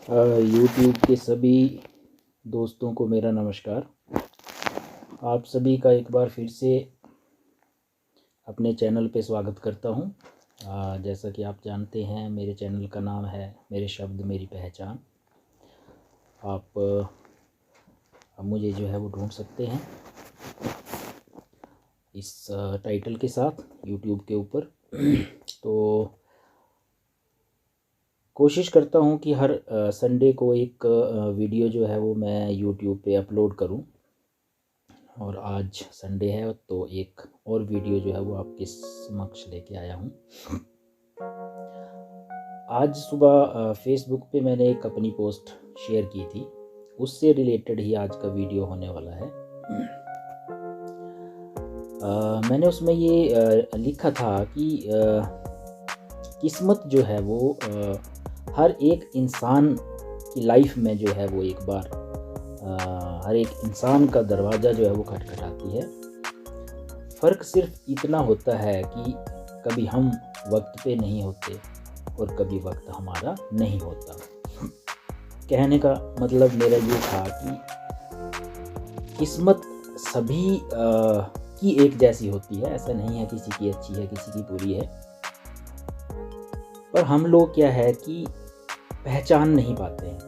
YouTube के सभी दोस्तों को मेरा नमस्कार। आप सभी का एक बार फिर से अपने चैनल पे स्वागत करता हूँ। जैसा कि आप जानते हैं, मेरे चैनल का नाम है मेरे शब्द मेरी पहचान। आप मुझे जो है वो ढूंढ सकते हैं इस टाइटल के साथ यूट्यूब के ऊपर। तो कोशिश करता हूँ कि हर संडे को एक वीडियो जो है वो मैं यूट्यूब पे अपलोड करूँ, और आज संडे है तो एक और वीडियो जो है वो आपके समक्ष लेके आया हूँ। आज सुबह फेसबुक पे मैंने एक अपनी पोस्ट शेयर की थी, उससे रिलेटेड ही आज का वीडियो होने वाला है। मैंने उसमें ये लिखा था कि किस्मत जो है वो हर एक इंसान की लाइफ में जो है वो एक बार हर एक इंसान का दरवाज़ा जो है वो खटखटाती है। फ़र्क सिर्फ इतना होता है कि कभी हम वक्त पे नहीं होते और कभी वक्त हमारा नहीं होता। कहने का मतलब मेरा ये था कि किस्मत सभी की एक जैसी होती है। ऐसा नहीं है किसी की अच्छी है किसी की बुरी है, पर हम लोग क्या है कि पहचान नहीं पाते हैं।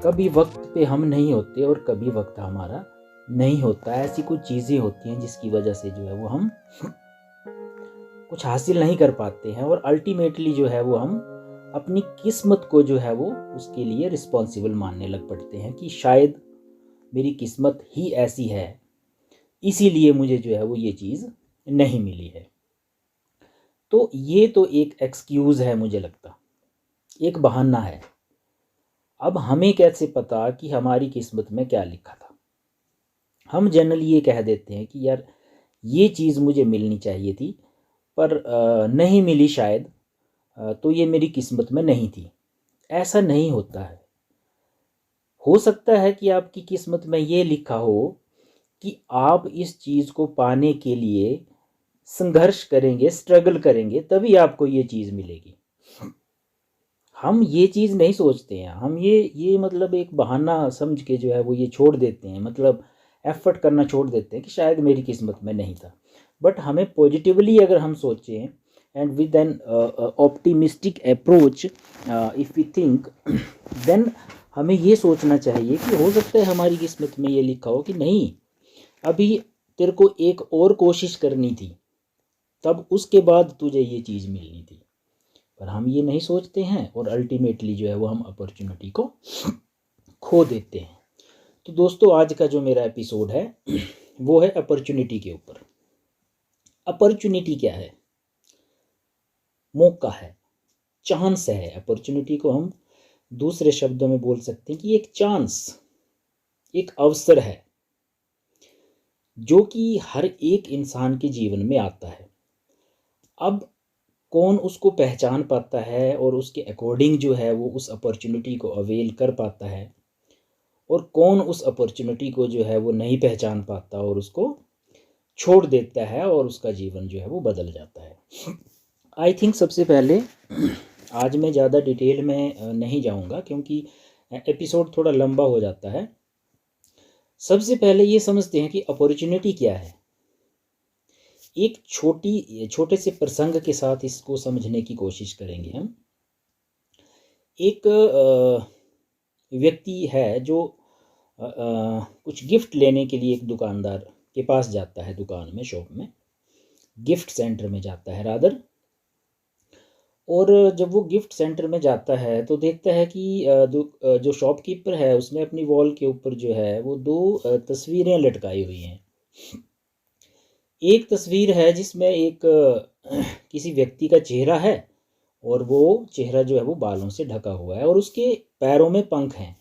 कभी वक्त पे हम नहीं होते और कभी वक्त हमारा नहीं होता। ऐसी कुछ चीज़ें होती हैं जिसकी वजह से जो है वो हम कुछ हासिल नहीं कर पाते हैं, और अल्टीमेटली जो है वो हम अपनी किस्मत को जो है वो उसके लिए रिस्पॉन्सिबल मानने लग पड़ते हैं कि शायद मेरी किस्मत ही ऐसी है, इसीलिए मुझे जो है वो ये चीज़ नहीं मिली है। तो ये तो एक एक्सक्यूज़ है, मुझे लगता एक बहाना है। अब हमें कैसे पता कि हमारी किस्मत में क्या लिखा था? हम जनरली ये कह देते हैं कि यार ये चीज़ मुझे मिलनी चाहिए थी पर नहीं मिली शायद, तो ये मेरी किस्मत में नहीं थी। ऐसा नहीं होता है। हो सकता है कि आपकी किस्मत में ये लिखा हो कि आप इस चीज़ को पाने के लिए संघर्ष करेंगे, स्ट्रगल करेंगे, तभी आपको ये चीज़ मिलेगी। हम ये चीज़ नहीं सोचते हैं। हम ये मतलब एक बहाना समझ के जो है वो ये छोड़ देते हैं, मतलब एफर्ट करना छोड़ देते हैं कि शायद मेरी किस्मत में नहीं था। बट हमें पॉजिटिवली अगर हम सोचें and with an optimistic approach if we think, then हमें ये सोचना चाहिए कि हो सकता है हमारी किस्मत में ये लिखा हो कि नहीं, अभी तेरे को एक और कोशिश करनी थी, तब उसके बाद तुझे ये चीज़ मिलनी थी। पर हम ये नहीं सोचते हैं और अल्टीमेटली जो है वो हम अपॉर्चुनिटी को खो देते हैं। तो दोस्तों, आज का जो मेरा एपिसोड है वो है अपॉर्चुनिटी के ऊपर। अपॉर्चुनिटी क्या है? मौका है, चांस है। अपॉर्चुनिटी को हम दूसरे शब्दों में बोल सकते हैं कि एक चांस, एक अवसर है जो कि हर एक इंसान के जीवन में आता है। अब कौन उसको पहचान पाता है और उसके अकॉर्डिंग जो है वो उस अपॉर्चुनिटी को अवेल कर पाता है, और कौन उस अपॉर्चुनिटी को जो है वो नहीं पहचान पाता और उसको छोड़ देता है और उसका जीवन जो है वो बदल जाता है। आई थिंक सबसे पहले आज मैं ज़्यादा डिटेल में नहीं जाऊंगा क्योंकि एपिसोड थोड़ा लंबा हो जाता है। सबसे पहले ये समझते हैं कि अपॉर्चुनिटी क्या है। एक छोटे से प्रसंग के साथ इसको समझने की कोशिश करेंगे हम। एक व्यक्ति है जो कुछ गिफ्ट लेने के लिए एक दुकानदार के पास जाता है, दुकान में, शॉप में, गिफ्ट सेंटर में जाता है रादर। और जब वो गिफ्ट सेंटर में जाता है तो देखता है कि जो शॉपकीपर है उसने अपनी वॉल के ऊपर जो है वो दो तस्वीरें लटकाई हुई हैं। एक तस्वीर है जिसमें एक किसी व्यक्ति का चेहरा है और वो चेहरा जो है वो बालों से ढका हुआ है और उसके पैरों में पंख हैं।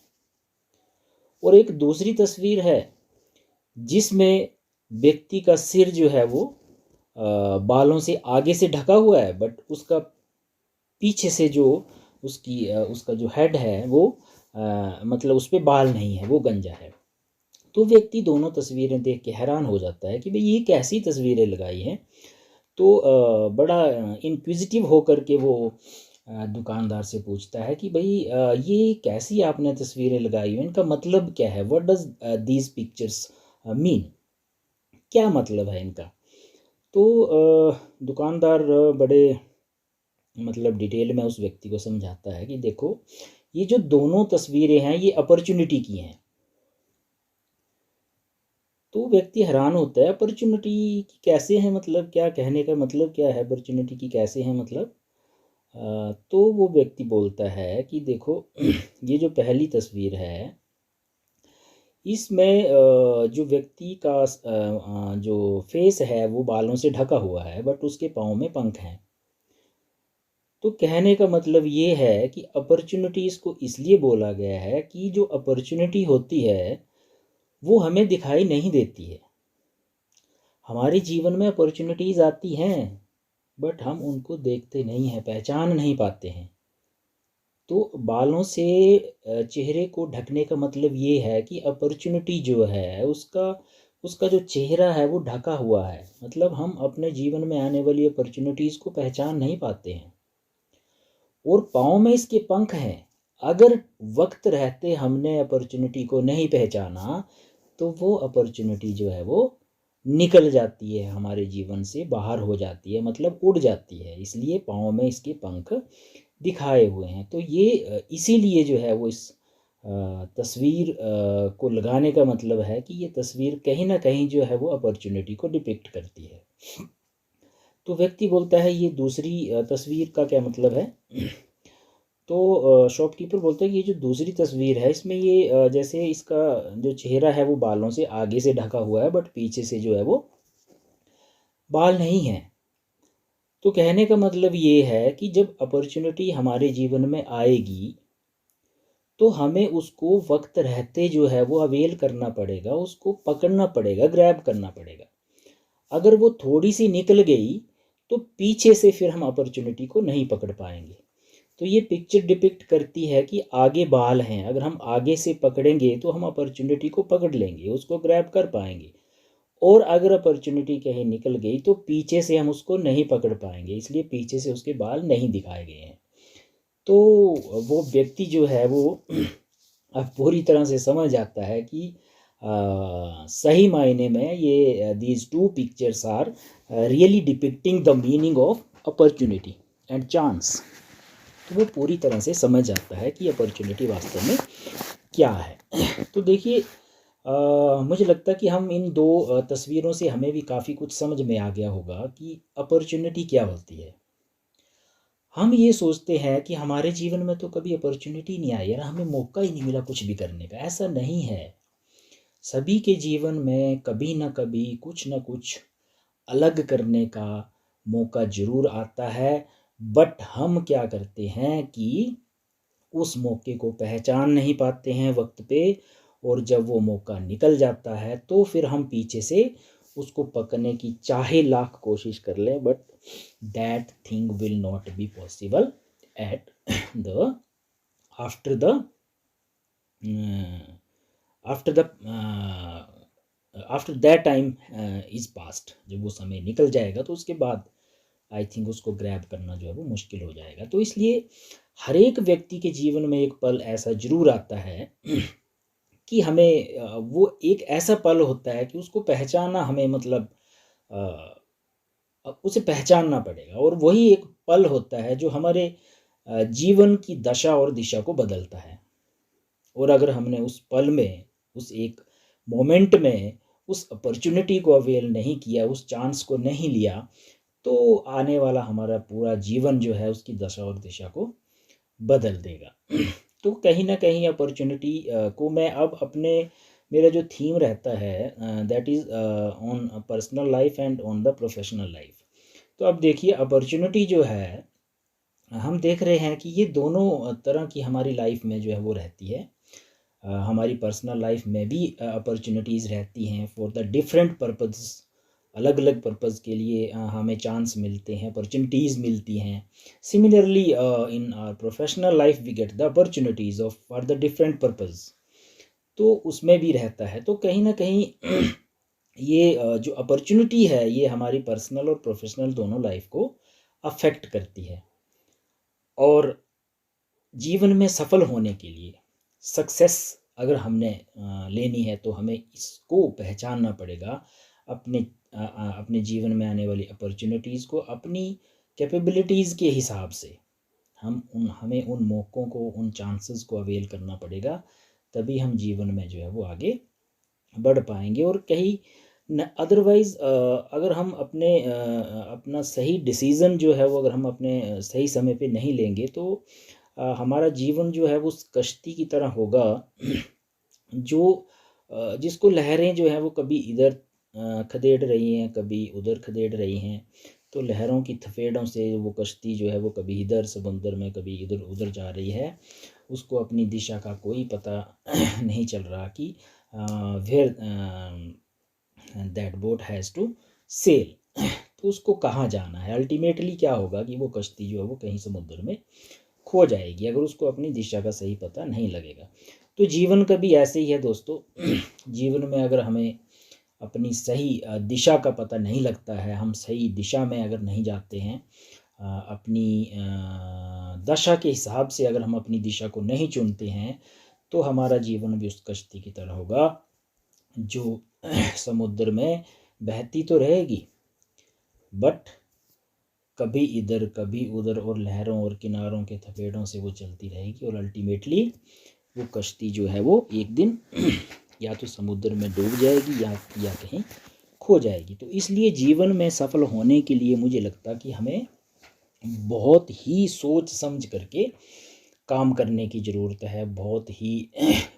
और एक दूसरी तस्वीर है जिसमें व्यक्ति का सिर जो है वो बालों से आगे से ढका हुआ है, बट उसका पीछे से जो उसका जो हेड है वो मतलब उस पर बाल नहीं है, वो गंजा है। तो व्यक्ति दोनों तस्वीरें देख के हैरान हो जाता है कि भाई ये कैसी तस्वीरें लगाई हैं। तो बड़ा इंक्विजिटिव होकर के वो दुकानदार से पूछता है कि भाई ये कैसी आपने तस्वीरें लगाई हो, इनका मतलब क्या है, what does these pictures mean, क्या मतलब है इनका। तो दुकानदार बड़े मतलब डिटेल में उस व्यक्ति को समझाता है कि देखो, ये जो दोनों तस्वीरें हैं ये अपॉर्चुनिटी की हैं। तो व्यक्ति हैरान होता है, अपॉर्चुनिटी की कैसे है, मतलब क्या कहने का मतलब क्या है, अपॉर्चुनिटी की कैसे है मतलब। तो वो व्यक्ति बोलता है कि देखो ये जो पहली तस्वीर है इसमें जो व्यक्ति का जो फेस है वो बालों से ढका हुआ है, बट उसके पाँव में पंख हैं। तो कहने का मतलब ये है कि अपॉर्चुनिटीज़ को इसलिए बोला गया है कि जो अपॉर्चुनिटी होती है वो हमें दिखाई नहीं देती है। हमारे जीवन में अपॉर्चुनिटीज़ आती हैं बट हम उनको देखते नहीं हैं, पहचान नहीं पाते हैं। तो बालों से चेहरे को ढकने का मतलब ये है कि अपॉर्चुनिटी जो है उसका उसका जो चेहरा है वो ढका हुआ है, मतलब हम अपने जीवन में आने वाली अपॉर्चुनिटीज़ को पहचान नहीं पाते हैं। और पाँव में इसके पंख हैं। अगर वक्त रहते हमने अपॉर्चुनिटी को नहीं पहचाना तो वो अपॉर्चुनिटी जो है वो निकल जाती है, हमारे जीवन से बाहर हो जाती है, मतलब उड़ जाती है। इसलिए पाँव में इसके पंख दिखाए हुए हैं। तो ये इसीलिए जो है वो इस तस्वीर को लगाने का मतलब है कि ये तस्वीर कहीं ना कहीं जो है वो अपॉर्चुनिटी को डिपिक्ट करती है। तो व्यक्ति बोलता है ये दूसरी तस्वीर का क्या मतलब है। तो शॉपकीपर बोलता है कि ये जो दूसरी तस्वीर है इसमें ये जैसे इसका जो चेहरा है वो बालों से आगे से ढका हुआ है बट पीछे से जो है वो बाल नहीं है। तो कहने का मतलब ये है कि जब अपॉर्चुनिटी हमारे जीवन में आएगी तो हमें उसको वक्त रहते जो है वो अवेल करना पड़ेगा, उसको पकड़ना पड़ेगा, ग्रैब करना पड़ेगा। अगर वो थोड़ी सी निकल गई तो पीछे से फिर हम अपॉर्चुनिटी को नहीं पकड़ पाएंगे। तो ये पिक्चर डिपिक्ट करती है कि आगे बाल हैं, अगर हम आगे से पकड़ेंगे तो हम अपॉर्चुनिटी को पकड़ लेंगे, उसको ग्रैब कर पाएंगे। और अगर अपॉर्चुनिटी कहीं निकल गई तो पीछे से हम उसको नहीं पकड़ पाएंगे, इसलिए पीछे से उसके बाल नहीं दिखाए गए हैं। तो वो व्यक्ति जो है वो अब पूरी तरह से समझ आता है कि सही मायने में ये these two pictures are really depicting the meaning of opportunity and chance. तो वो पूरी तरह से समझ जाता है कि अपॉर्चुनिटी वास्तव में क्या है। तो देखिए मुझे लगता है कि हम इन दो तस्वीरों से हमें भी काफ़ी कुछ समझ में आ गया होगा कि अपॉर्चुनिटी क्या होती है। हम ये सोचते हैं कि हमारे जीवन में तो कभी अपॉर्चुनिटी नहीं आई यार, हमें मौका ही नहीं मिला कुछ भी करने का। ऐसा नहीं है, सभी के जीवन में कभी ना कभी कुछ ना कुछ अलग करने का मौका ज़रूर आता है। बट हम क्या करते हैं कि उस मौके को पहचान नहीं पाते हैं वक्त पे, और जब वो मौका निकल जाता है तो फिर हम पीछे से उसको पकड़ने की चाहे लाख कोशिश कर लें but that thing will not be possible at the after the after the after that time is past. जब वो समय निकल जाएगा तो उसके बाद आई थिंक उसको ग्रैब करना जो है वो मुश्किल हो जाएगा। तो इसलिए हर एक व्यक्ति के जीवन में एक पल ऐसा ज़रूर आता है कि हमें वो एक ऐसा पल होता है कि उसको पहचानना हमें मतलब उसे पहचानना पड़ेगा, और वही एक पल होता है जो हमारे जीवन की दशा और दिशा को बदलता है। और अगर हमने उस पल में, उस एक मोमेंट में उस अपॉर्चुनिटी को अवेल नहीं किया, उस चांस को नहीं लिया, तो आने वाला हमारा पूरा जीवन जो है उसकी दशा और दिशा को बदल देगा। तो कहीं ना कहीं अपॉर्चुनिटी को मैं अब अपने, मेरा जो थीम रहता है that is on personal life and on the professional life. तो अब देखिए अपॉर्चुनिटी जो है, हम देख रहे हैं कि ये दोनों तरह की हमारी लाइफ में जो है वो रहती है। हमारी पर्सनल लाइफ में भी अपॉर्चुनिटीज़ रहती हैं फॉर द डिफरेंट पर्पज़। अलग अलग पर्पज़ के लिए हमें चांस मिलते हैं, अपॉर्चुनिटीज़ मिलती हैं। Similarly in our professional life we get the opportunities of for the different purpose. तो उसमें भी रहता है। तो कहीं ना कहीं ये जो अपॉर्चुनिटी है ये हमारी पर्सनल और प्रोफेशनल दोनों लाइफ को अफेक्ट करती है। और जीवन में सफल होने के लिए सक्सेस अगर हमने लेनी है तो हमें इसको पहचानना पड़ेगा। अपने जीवन में आने वाली अपॉर्चुनिटीज़ को अपनी कैपेबिलिटीज़ के हिसाब से हमें उन मौक़ों को, उन चांसेस को अवेल करना पड़ेगा, तभी हम जीवन में जो है वो आगे बढ़ पाएंगे। और कहीं अदरवाइज़ अगर हम अपना सही डिसीज़न जो है वो अगर हम अपने सही समय पे नहीं लेंगे तो हमारा जीवन जो है वो उस कश्ती की तरह होगा जो जिसको लहरें जो है वो कभी इधर खदेड़ रही हैं, कभी उधर खदेड़ रही हैं। तो लहरों की थपेड़ों से वो कश्ती जो है वो कभी इधर समुद्र में, कभी इधर उधर जा रही है। उसको अपनी दिशा का कोई पता नहीं चल रहा कि where that boat has to sail, तो उसको कहाँ जाना है। अल्टीमेटली क्या होगा कि वो कश्ती जो है वो कहीं समुद्र में खो जाएगी अगर उसको अपनी दिशा का सही पता नहीं लगेगा। तो जीवन का भी ऐसे ही है दोस्तों। जीवन में अगर हमें अपनी सही दिशा का पता नहीं लगता है, हम सही दिशा में अगर नहीं जाते हैं, अपनी दशा के हिसाब से अगर हम अपनी दिशा को नहीं चुनते हैं, तो हमारा जीवन भी उस कश्ती की तरह होगा जो समुद्र में बहती तो रहेगी, बट कभी इधर कभी उधर और लहरों और किनारों के थपेड़ों से वो चलती रहेगी। और अल्टीमेटली वो कश्ती जो है वो एक दिन या तो समुद्र में डूब जाएगी या कहीं खो जाएगी। तो इसलिए जीवन में सफल होने के लिए मुझे लगता कि हमें बहुत ही सोच समझ करके काम करने की ज़रूरत है, बहुत ही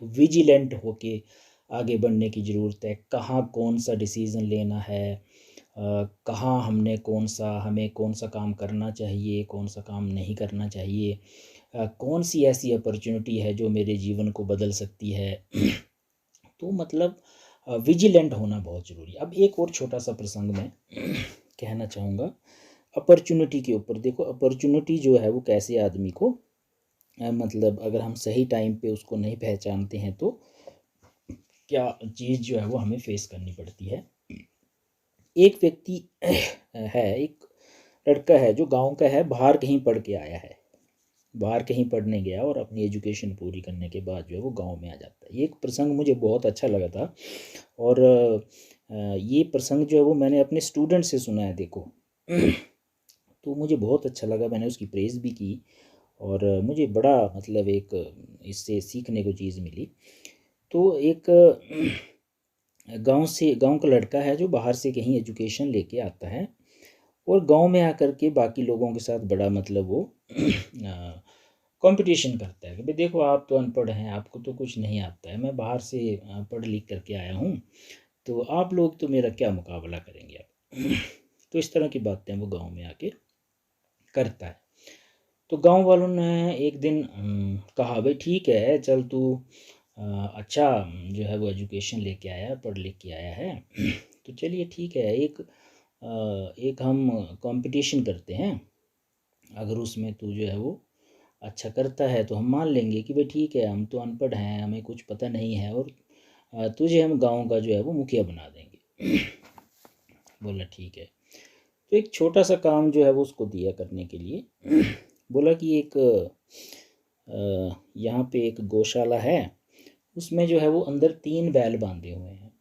विजिलेंट होके आगे बढ़ने की ज़रूरत है। कहाँ कौन सा डिसीज़न लेना है, कहाँ हमें कौन सा काम करना चाहिए, कौन सा काम नहीं करना चाहिए, कौन सी ऐसी अपॉर्चुनिटी है जो मेरे जीवन को बदल सकती है। तो मतलब विजिलेंट होना बहुत ज़रूरी है। अब एक और छोटा सा प्रसंग मैं कहना चाहूँगा अपॉर्चुनिटी के ऊपर। देखो अपॉर्चुनिटी जो है वो कैसे आदमी को मतलब अगर हम सही टाइम पे उसको नहीं पहचानते हैं तो क्या चीज़ जो है वो हमें फेस करनी पड़ती है। एक व्यक्ति है, एक लड़का है जो गांव का है, बाहर कहीं पढ़ के आया है, बाहर कहीं पढ़ने गया और अपनी एजुकेशन पूरी करने के बाद जो है वो गांव में आ जाता है। ये एक प्रसंग मुझे बहुत अच्छा लगा था और ये प्रसंग जो है वो मैंने अपने स्टूडेंट से सुना है। देखो तो मुझे बहुत अच्छा लगा, मैंने उसकी प्रेज़ भी की और मुझे बड़ा मतलब एक इससे सीखने को चीज़ मिली। तो एक गांव का लड़का है जो बाहर से कहीं एजुकेशन लेके आता है और गांव में आकर के बाकी लोगों के साथ बड़ा मतलब वो कंपटीशन करता है कि भाई देखो आप तो अनपढ़ हैं, आपको तो कुछ नहीं आता है, मैं बाहर से पढ़ लिख करके आया हूँ, तो आप लोग तो मेरा क्या मुकाबला करेंगे आप। तो इस तरह की बातें वो गांव में आके करता है। तो गांव वालों ने एक दिन कहा भाई ठीक है चल तू अच्छा जो है वो एजुकेशन लेके आया, पढ़ लिख के आया है, तो चलिए ठीक है एक हम कंपटीशन करते हैं, अगर उसमें तू जो है वो अच्छा करता है तो हम मान लेंगे कि भाई ठीक है हम तो अनपढ़ हैं, हमें कुछ पता नहीं है और तुझे हम गांव का जो है वो मुखिया बना देंगे। बोला ठीक है। तो एक छोटा सा काम जो है वो उसको दिया करने के लिए। बोला कि एक यहाँ पे एक गौशाला है, उसमें जो है वो अंदर 3 बैल बांधे हुए हैं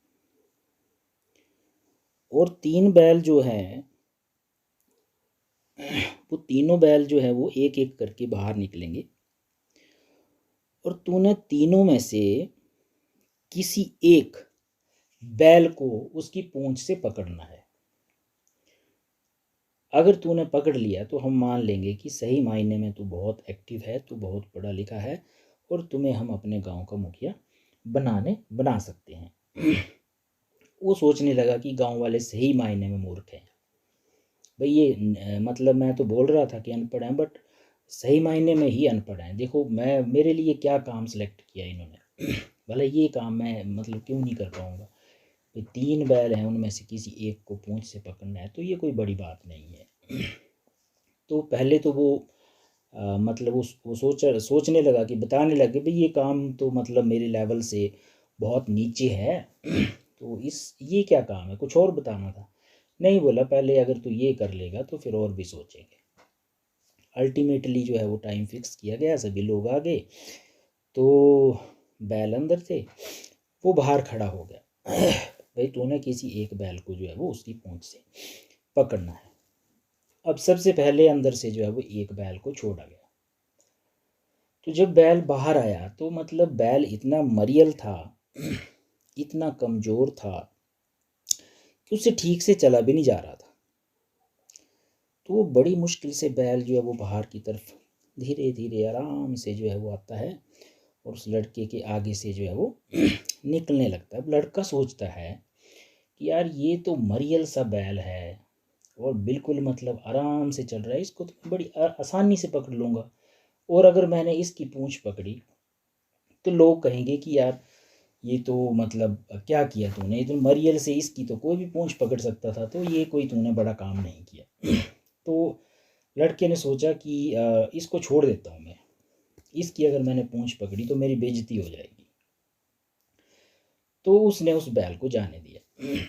और 3 बैल जो हैं वो तीनों बैल जो है वो एक एक करके बाहर निकलेंगे और तूने तीनों में से किसी एक बैल को उसकी पूंछ से पकड़ना है। अगर तूने पकड़ लिया तो हम मान लेंगे कि सही मायने में तू बहुत एक्टिव है, तू बहुत पढ़ा लिखा है और तुम्हें हम अपने गांव का मुखिया बना सकते हैं। वो सोचने लगा कि गांव वाले सही मायने में मूर्ख हैं भाई, ये मतलब मैं तो बोल रहा था कि अनपढ़ हैं बट सही मायने में ही अनपढ़ हैं। देखो मेरे लिए क्या काम सिलेक्ट किया इन्होंने, भला ये काम मैं मतलब क्यों नहीं कर पाऊँगा। भाई 3 बैल हैं, उनमें से किसी एक को पूंछ से पकड़ना है तो ये कोई बड़ी बात नहीं है। तो पहले तो वो मतलब वो सोचने लगा कि बताने लगे भाई ये काम तो मतलब मेरे लेवल से बहुत नीचे है। तो ये क्या काम है, कुछ और बताना था। नहीं, बोला पहले अगर तू ये कर लेगा तो फिर और भी सोचेंगे। अल्टीमेटली जो है वो टाइम फिक्स किया गया, सभी लोग आ गए, तो बैल अंदर थे, वो बाहर खड़ा हो गया। भाई तूने किसी एक बैल को जो है वो उसकी पूंछ से पकड़ना है। अब सबसे पहले अंदर से जो है वो एक बैल को छोड़ा गया। तो जब बैल बाहर आया तो मतलब बैल इतना मरियल था, इतना कमज़ोर था कि उससे ठीक से चला भी नहीं जा रहा था। तो वो बड़ी मुश्किल से बैल जो है वो बाहर की तरफ धीरे धीरे आराम से जो है वो आता है और उस लड़के के आगे से जो है वो निकलने लगता है। अब लड़का सोचता है कि यार ये तो मरियल सा बैल है और बिल्कुल मतलब आराम से चल रहा है, इसको तो मैं बड़ी आसानी से पकड़ लूँगा, और अगर मैंने इसकी पूंछ पकड़ी तो लोग कहेंगे कि यार ये तो मतलब क्या किया तूने, ये तो मरियल से इसकी तो कोई भी पूंछ पकड़ सकता था, तो ये कोई तूने बड़ा काम नहीं किया। तो लड़के ने सोचा कि इसको छोड़ देता हूँ मैं, इसकी अगर मैंने पूंछ पकड़ी तो मेरी बेइज्जती हो जाएगी। तो उसने उस बैल को जाने दिया।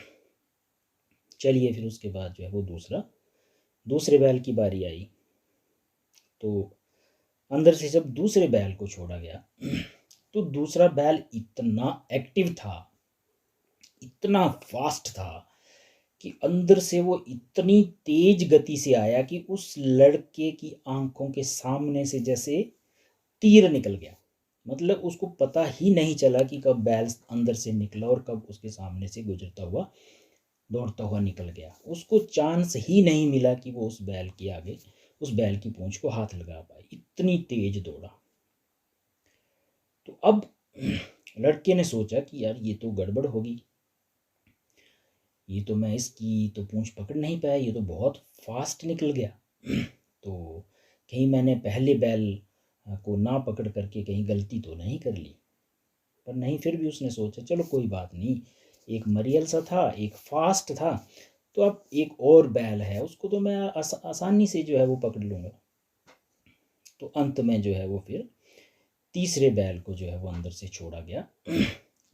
चलिए फिर उसके बाद जो है वो दूसरे बैल की बारी आई। तो अंदर से जब दूसरे बैल को छोड़ा गया तो दूसरा बैल इतना एक्टिव था, इतना फास्ट था कि अंदर से वो इतनी तेज गति से आया कि उस लड़के की आंखों के सामने से जैसे तीर निकल गया। मतलब उसको पता ही नहीं चला कि कब बैल अंदर से निकला और कब उसके सामने से गुजरता हुआ दौड़ता हुआ निकल गया। उसको चांस ही नहीं मिला कि वो उस बैल के आगे उस बैल की पूंछ को हाथ लगा पाए, इतनी तेज दौड़ा। तो अब लड़के ने सोचा कि यार ये तो गड़बड़ होगी, ये तो मैं इसकी तो पूंछ पकड़ नहीं पाया, ये तो बहुत फास्ट निकल गया। तो कहीं मैंने पहले बैल को ना पकड़ करके कहीं गलती तो नहीं कर ली। पर नहीं, फिर भी उसने सोचा चलो कोई बात नहीं, एक मरियल सा था, एक फास्ट था, तो अब एक और बैल है उसको तो मैं आसानी से जो है वो पकड़ लूँगा। तो अंत में जो है वो फिर तीसरे बैल को जो है वो अंदर से छोड़ा गया।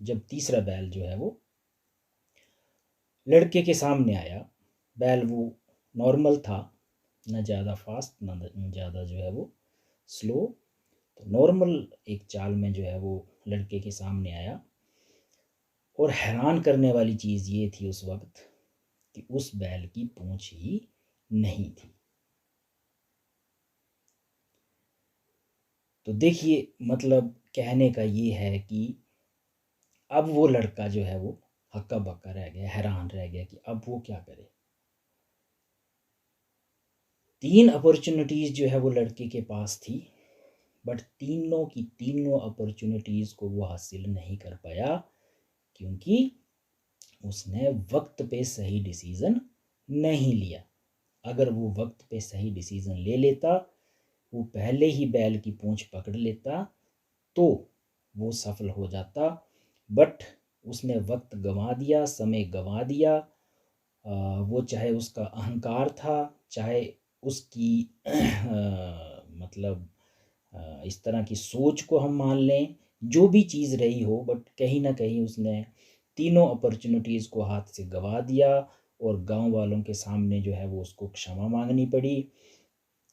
जब तीसरा बैल जो है वो लड़के के सामने आया, बैल वो नॉर्मल था, न ज़्यादा फास्ट न ज़्यादा जो है वो स्लो, तो नॉर्मल एक चाल में जो है वो लड़के के सामने आया। और हैरान करने वाली चीज़ ये थी उस वक्त कि उस बैल की पूंछ ही नहीं थी। तो देखिए मतलब कहने का ये है कि अब वो लड़का जो है वो हक्का बक्का रह गया, हैरान रह गया कि अब वो क्या करे। 3 अपॉर्चुनिटीज़ जो है वो लड़के के पास थी, बट तीनों की तीनों अपॉर्चुनिटीज़ को वो हासिल नहीं कर पाया, क्योंकि उसने वक्त पे सही डिसीज़न नहीं लिया। अगर वो वक्त पे सही डिसीज़न ले लेता, वो पहले ही बैल की पूंछ पकड़ लेता, तो वो सफल हो जाता। बट उसने वक्त गंवा दिया, समय गंवा दिया। वो चाहे उसका अहंकार था, चाहे उसकी मतलब इस तरह की सोच को हम मान लें, जो भी चीज़ रही हो, बट कहीं ना कहीं उसने तीनों अपॉर्चुनिटीज़ को हाथ से गंवा दिया। और गांव वालों के सामने जो है वो उसको क्षमा मांगनी पड़ी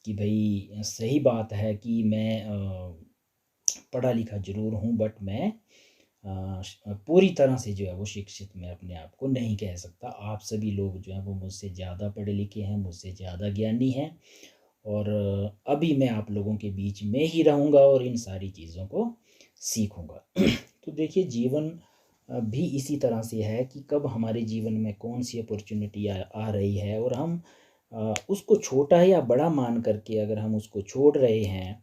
कि भाई सही बात है कि मैं पढ़ा लिखा ज़रूर हूँ, बट मैं पूरी तरह से जो है वो शिक्षित मैं अपने आप को नहीं कह सकता। आप सभी लोग जो हैं वो मुझसे ज़्यादा पढ़े लिखे हैं, मुझसे ज़्यादा ज्ञानी हैं, और अभी मैं आप लोगों के बीच में ही रहूँगा और इन सारी चीज़ों को सीखूँगा। तो देखिए जीवन भी इसी तरह से है कि कब हमारे जीवन में कौन सी अपॉर्चुनिटी आ रही है, और हम उसको छोटा या बड़ा मान करके अगर हम उसको छोड़ रहे हैं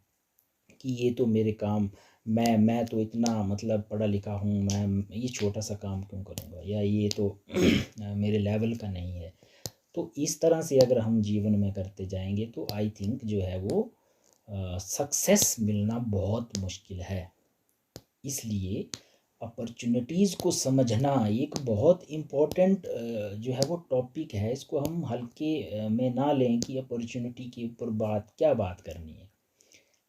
कि ये तो मेरे काम, मैं तो इतना मतलब पढ़ा लिखा हूँ, मैं ये छोटा सा काम क्यों करूँगा, या ये तो मेरे लेवल का नहीं है। तो इस तरह से अगर हम जीवन में करते जाएंगे तो आई थिंक जो है वो सक्सेस मिलना बहुत मुश्किल है। इसलिए अपॉर्चुनिटीज़ को समझना एक बहुत इम्पोर्टेंट जो है वो टॉपिक है। इसको हम हल्के में ना लें कि अपॉर्चुनिटी के ऊपर बात करनी है।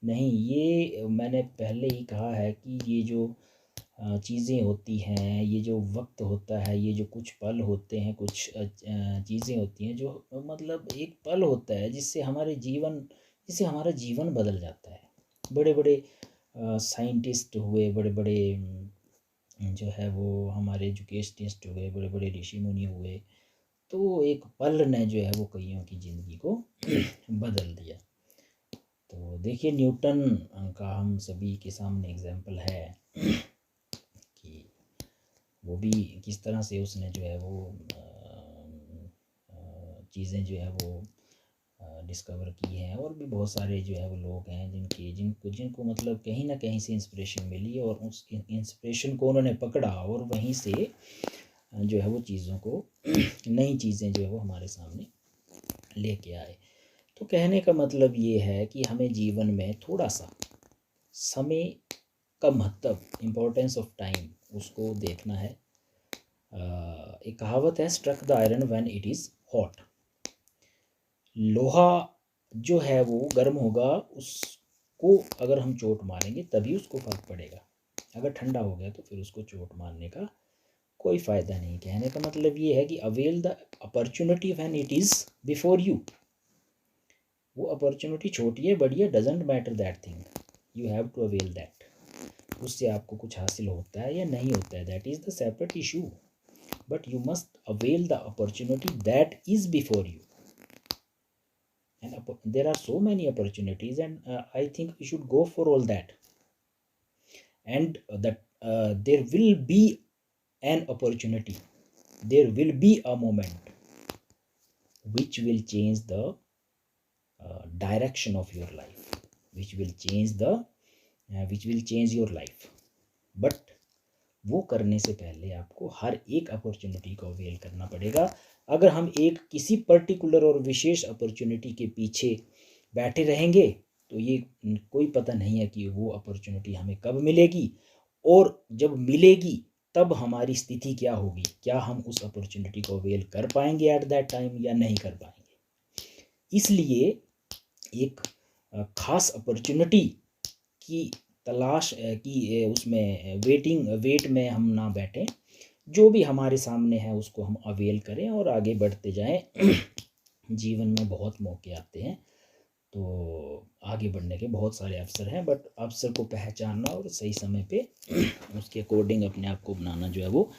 नहीं, ये मैंने पहले ही कहा है कि ये जो चीज़ें होती हैं, ये जो वक्त होता है, ये जो कुछ पल होते हैं, कुछ चीज़ें होती हैं जो मतलब एक पल होता है इससे हमारा जीवन बदल जाता है। बड़े बड़े साइंटिस्ट हुए, बड़े बड़े जो है वो हमारे एजुकेशनिस्ट हुए, बड़े बड़े ऋषि मुनि हुए, तो एक पल ने जो है वो कईयों की ज़िंदगी को बदल दिया। तो देखिए न्यूटन का हम सभी के सामने एग्जाम्पल है कि वो भी किस तरह से उसने जो है वो चीज़ें जो है वो डिस्कवर की हैं। और भी बहुत सारे जो है वो लोग हैं जिनको मतलब कहीं ना कहीं से इंस्पिरेशन मिली और उस इंस्पिरेशन को उन्होंने पकड़ा और वहीं से जो है वो चीज़ों को नई चीज़ें जो है वो हमारे सामने लेके आए। तो कहने का मतलब ये है कि हमें जीवन में थोड़ा सा समय का महत्व, इम्पोर्टेंस ऑफ टाइम, उसको देखना है। एक कहावत है, struck the iron when it is hot. लोहा जो है वो गर्म होगा, उसको अगर हम चोट मारेंगे तभी उसको फर्क पड़ेगा। अगर ठंडा हो गया तो फिर उसको चोट मारने का कोई फ़ायदा नहीं। कहने का मतलब ये है कि avail the opportunity when it is before you. वो अपॉर्चुनिटी छोटी है बड़ी है, doesn't matter that thing, you have to avail that. उससे आपको कुछ हासिल होता है या नहीं होता है, that is the separate issue, but you must avail the opportunity that is before you. And there are so many opportunities, and I think we should go for all that. And that there will be an opportunity, there will be a moment which will change the direction of your life, which will change your life. But वो करने से पहले आपको हर एक opportunity को avail करना पड़ेगा। अगर हम एक किसी पर्टिकुलर और विशेष अपॉर्चुनिटी के पीछे बैठे रहेंगे तो ये कोई पता नहीं है कि वो अपॉर्चुनिटी हमें कब मिलेगी, और जब मिलेगी तब हमारी स्थिति क्या होगी, क्या हम उस अपॉर्चुनिटी को अवेल कर पाएंगे एट दैट टाइम या नहीं कर पाएंगे। इसलिए एक खास अपॉर्चुनिटी की तलाश की उसमें वेट में हम ना बैठें, जो भी हमारे सामने है उसको हम अवेल करें और आगे बढ़ते जाएं। जीवन में बहुत मौके आते हैं, तो आगे बढ़ने के बहुत सारे अवसर हैं, बट अवसर को पहचानना और सही समय पे उसके अकॉर्डिंग अपने आप को बनाना जो है वो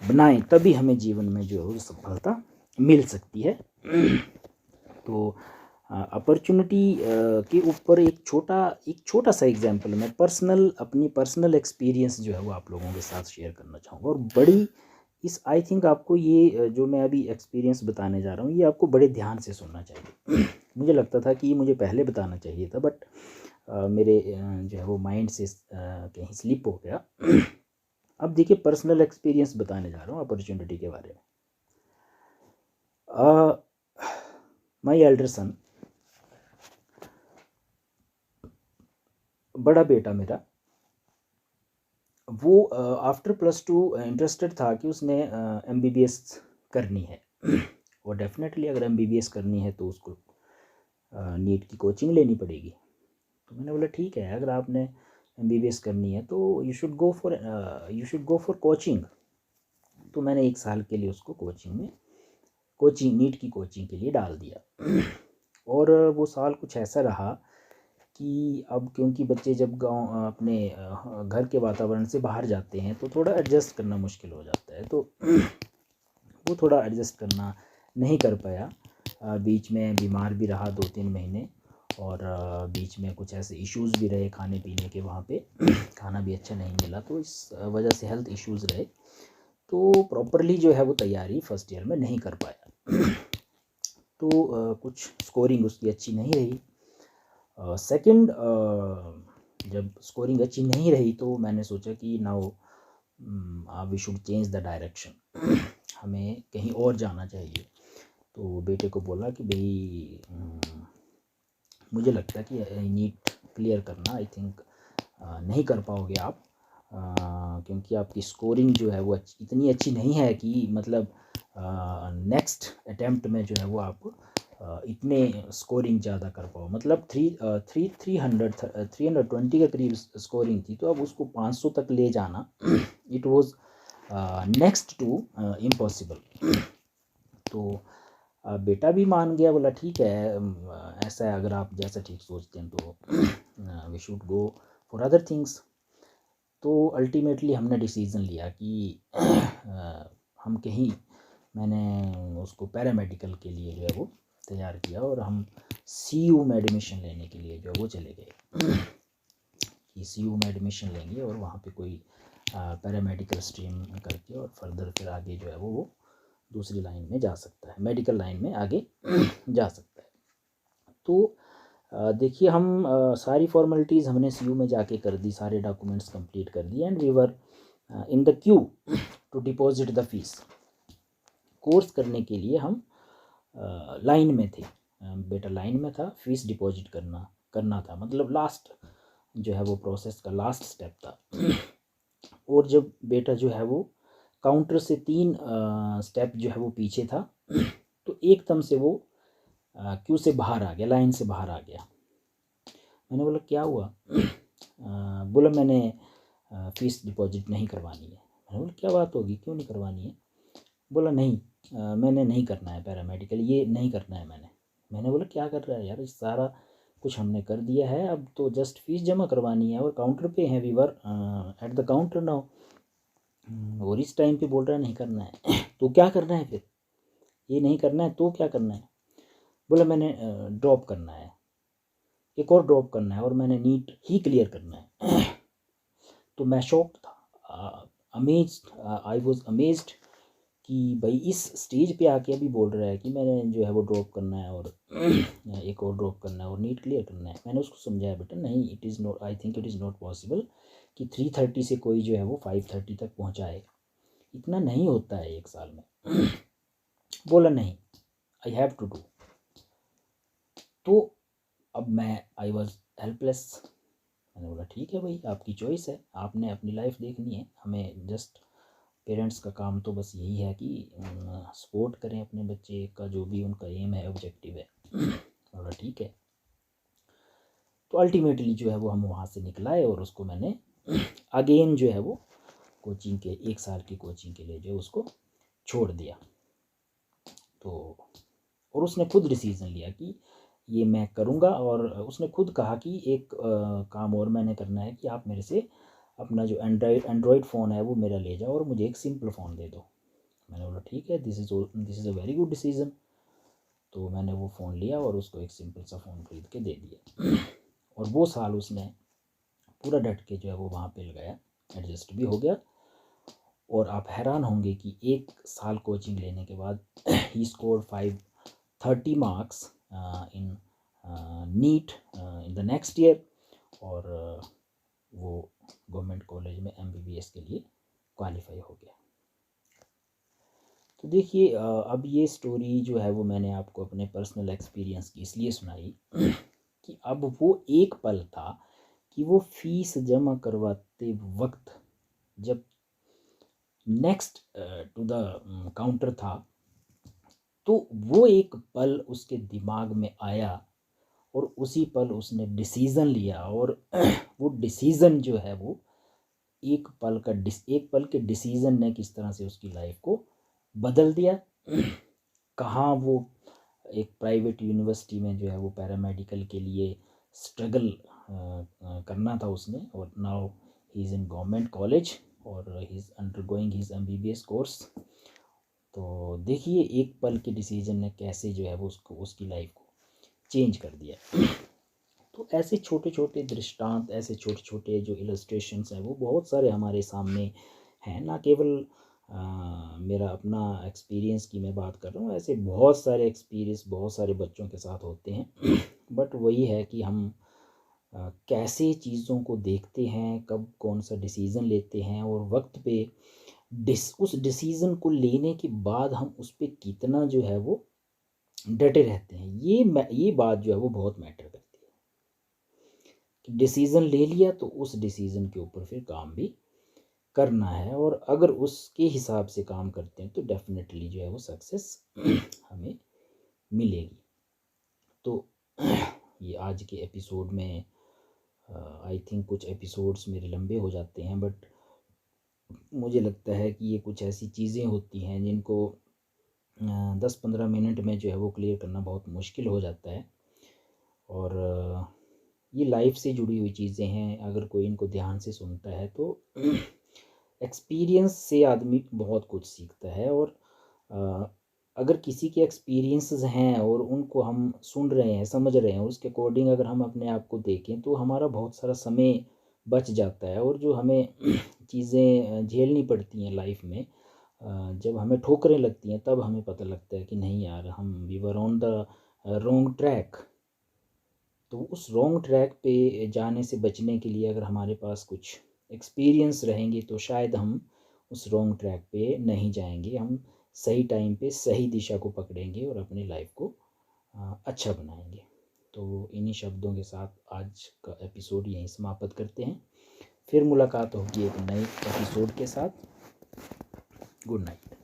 बनाएं, तभी हमें जीवन में जो है वो सफलता मिल सकती है। तो अपॉर्चुनिटी के ऊपर एक छोटा सा एग्जांपल मैं अपनी पर्सनल एक्सपीरियंस जो है वो आप लोगों के साथ शेयर करना चाहूँगा। और बड़ी आई थिंक आपको ये जो मैं अभी एक्सपीरियंस बताने जा रहा हूँ ये आपको बड़े ध्यान से सुनना चाहिए। मुझे लगता था कि ये मुझे पहले बताना चाहिए था, बट मेरे जो है वो माइंड से कहीं स्लिप हो गया। अब देखिए पर्सनल एक्सपीरियंस बताने जा रहा हूँ अपॉर्चुनिटी के बारे में। माई एल्डर सन, बड़ा बेटा मेरा, वो आफ्टर +2 इंटरेस्टेड था कि उसने MBBS करनी है। और डेफिनेटली अगर MBBS करनी है तो उसको नीट की कोचिंग लेनी पड़ेगी। तो मैंने बोला ठीक है, अगर आपने MBBS करनी है तो you should go for coaching. तो मैंने 1 साल के लिए उसको नीट की कोचिंग के लिए डाल दिया। और वो साल कुछ ऐसा रहा कि अब क्योंकि बच्चे जब अपने घर के वातावरण से बाहर जाते हैं तो थोड़ा एडजस्ट करना मुश्किल हो जाता है, तो वो थोड़ा एडजस्ट करना नहीं कर पाया। बीच में बीमार भी रहा 2-3 महीने, और बीच में कुछ ऐसे इश्यूज़ भी रहे खाने पीने के, वहाँ पे खाना भी अच्छा नहीं मिला, तो इस वजह से हेल्थ इश्यूज़ रहे। तो प्रॉपरली जो है वो तैयारी फर्स्ट ईयर में नहीं कर पाया। तो कुछ स्कोरिंग उसकी अच्छी नहीं रही। सेकंड, जब स्कोरिंग अच्छी नहीं रही तो मैंने सोचा कि now we should change the direction, हमें कहीं और जाना चाहिए। तो बेटे को बोला कि भाई मुझे लगता है कि नीट क्लियर करना आई थिंक नहीं कर पाओगे आप, क्योंकि आपकी स्कोरिंग जो है वो इतनी अच्छी नहीं है कि मतलब नेक्स्ट अटेम्प्ट में जो है वो आप इतने स्कोरिंग ज़्यादा कर पाओ। मतलब 320 के करीब स्कोरिंग थी, तो अब उसको 500 तक ले जाना it was next to impossible. तो बेटा भी मान गया, बोला ठीक है, ऐसा है, अगर आप जैसा ठीक सोचते हैं तो we should go for other things. तो अल्टीमेटली हमने डिसीज़न लिया कि हम कहीं, मैंने उसको पैरामेडिकल के लिए जो है वो तैयार किया और हम CU में एडमिशन लेने के लिए जो है वो चले गए कि CU में एडमिशन लेंगे और वहाँ पे कोई पैरामेडिकल स्ट्रीम करके और फर्दर फिर आगे जो है वो दूसरी लाइन में जा सकता है, मेडिकल लाइन में आगे जा सकता है। तो देखिए हम सारी फॉर्मेलिटीज़ हमने CU में जाके कर दी, सारे डॉक्यूमेंट्स कंप्लीट कर दिए and we were in the queue to deposit the fees. Course करने के लिए हम लाइन में थे, बेटा लाइन में था, फीस डिपॉजिट करना था, मतलब लास्ट जो है वो प्रोसेस का लास्ट स्टेप था। और जब बेटा जो है वो काउंटर से 3 स्टेप जो है वो पीछे था, तो एकदम से वो क्यू से बाहर आ गया, लाइन से बाहर आ गया। मैंने बोला क्या हुआ? बोला मैंने फ़ीस डिपॉजिट नहीं करवानी है। मैंने बोला क्या बात होगी, क्यों नहीं करवानी है? बोला नहीं, मैंने नहीं करना है पैरामेडिकल, ये नहीं करना है मैंने। मैंने बोला क्या कर रहा है यार, इस सारा कुछ हमने कर दिया है, अब तो जस्ट फीस जमा करवानी है और काउंटर पे हैं, we were at the counter now, और इस टाइम पे बोल रहा है नहीं करना है। तो क्या करना है फिर? ये नहीं करना है तो क्या करना है? बोला मैंने ड्रॉप करना है, एक और ड्रॉप करना है और मैंने नीट ही क्लियर करना है। तो मैं शॉक्ड था, अमेज्ड, आई वॉज अमेज्ड कि भाई इस स्टेज पे आके अभी बोल रहा है कि मैंने जो है वो ड्रॉप करना है और एक और ड्रॉप करना है और नीट क्लियर करना है। मैंने उसको समझाया बेटा नहीं, it is not, I think it is not possible कि 3:30 से कोई जो है वो 5:30 तक पहुंचाए, इतना नहीं होता है एक साल में। बोला नहीं, आई हैव टू डू। तो अब मैं आई वॉज हेल्पलेस। मैंने बोला ठीक है भाई, आपकी चॉइस है, आपने अपनी लाइफ देखनी है, हमें जस्ट पेरेंट्स का काम तो बस यही है कि सपोर्ट करें अपने बच्चे का, जो भी उनका एम है, ऑब्जेक्टिव है। बोला ठीक है। तो अल्टीमेटली जो है वो हम वहाँ से निकलाए और उसको मैंने अगेन जो है वो कोचिंग के 1 साल की कोचिंग के लिए जो है उसको छोड़ दिया। तो और उसने खुद डिसीज़न लिया कि ये मैं करूँगा, और उसने खुद कहा कि एक काम और मैंने करना है कि आप मेरे से अपना जो एंड्रॉयड फ़ोन है वो मेरा ले जाओ और मुझे एक सिंपल फ़ोन दे दो। मैंने बोला ठीक है, this is a very good decision. तो मैंने वो फ़ोन लिया और उसको एक सिंपल सा फ़ोन खरीद के दे दिया। और वो साल उसने पूरा डट के जो है वो वहाँ पे लगाया, एडजस्ट भी हो गया। और आप हैरान होंगे कि 1 साल कोचिंग लेने के बाद ही scored 530 marks in NEET in the next year, और वो गवर्नमेंट कॉलेज में MBBS के लिए क्वालिफाई हो गया। तो देखिए अब ये स्टोरी जो है वो मैंने आपको अपने पर्सनल एक्सपीरियंस की इसलिए सुनाई कि अब वो एक पल था कि वो फीस जमा करवाते वक्त जब नेक्स्ट टू द काउंटर था, तो वो एक पल उसके दिमाग में आया और उसी पल उसने डिसीज़न लिया। और वो डिसीज़न जो है वो एक पल के डिसीज़न ने किस तरह से उसकी लाइफ को बदल दिया। कहाँ वो एक प्राइवेट यूनिवर्सिटी में जो है वो पैरामेडिकल के लिए स्ट्रगल करना था उसने, और now he is in government college और he is undergoing his MBBS course. तो देखिए एक पल के डिसीजन ने कैसे जो है वो उसको, उसकी लाइफ को चेंज कर दिया। तो ऐसे छोटे छोटे दृष्टांत, ऐसे छोटे छोटे जो इलस्ट्रेशंस हैं वो बहुत सारे हमारे सामने हैं। ना केवल मेरा अपना एक्सपीरियंस की मैं बात कर रहा हूँ, ऐसे बहुत सारे एक्सपीरियंस बहुत सारे बच्चों के साथ होते हैं। बट वही है कि हम कैसे चीज़ों को देखते हैं, कब कौन सा डिसीज़न लेते हैं, और वक्त पे उस डिसीज़न को लेने के बाद हम उस पर कितना जो है वो डटे रहते हैं। ये बात जो है वो बहुत मैटर करती है कि डिसीज़न ले लिया तो उस डिसीज़न के ऊपर फिर काम भी करना है, और अगर उसके हिसाब से काम करते हैं तो डेफिनेटली जो है वो सक्सेस हमें मिलेगी। तो ये आज के एपिसोड में आई थिंक कुछ एपिसोड्स मेरे लंबे हो जाते हैं, बट मुझे लगता है कि ये कुछ ऐसी चीज़ें होती हैं जिनको 10-15 मिनट में जो है वो क्लियर करना बहुत मुश्किल हो जाता है। और ये लाइफ से जुड़ी हुई चीज़ें हैं, अगर कोई इनको ध्यान से सुनता है तो एक्सपीरियंस से आदमी बहुत कुछ सीखता है। और अगर किसी के एक्सपीरियंसेस हैं और उनको हम सुन रहे हैं, समझ रहे हैं, उसके अकॉर्डिंग अगर हम अपने आप को देखें तो हमारा बहुत सारा समय बच जाता है। और जो हमें चीज़ें झेलनी पड़ती हैं लाइफ में, जब हमें ठोकरें लगती हैं तब हमें पता लगता है कि नहीं यार, हम we were on the wrong track. तो उस रॉन्ग ट्रैक पे जाने से बचने के लिए अगर हमारे पास कुछ एक्सपीरियंस रहेंगे तो शायद हम उस रॉन्ग ट्रैक पे नहीं जाएंगे, हम सही टाइम पे सही दिशा को पकड़ेंगे और अपनी लाइफ को अच्छा बनाएंगे। तो इन्हीं शब्दों के साथ आज का एपिसोड यहीं समाप्त करते हैं। फिर मुलाकात होगी एक नए एपिसोड के साथ। Good night.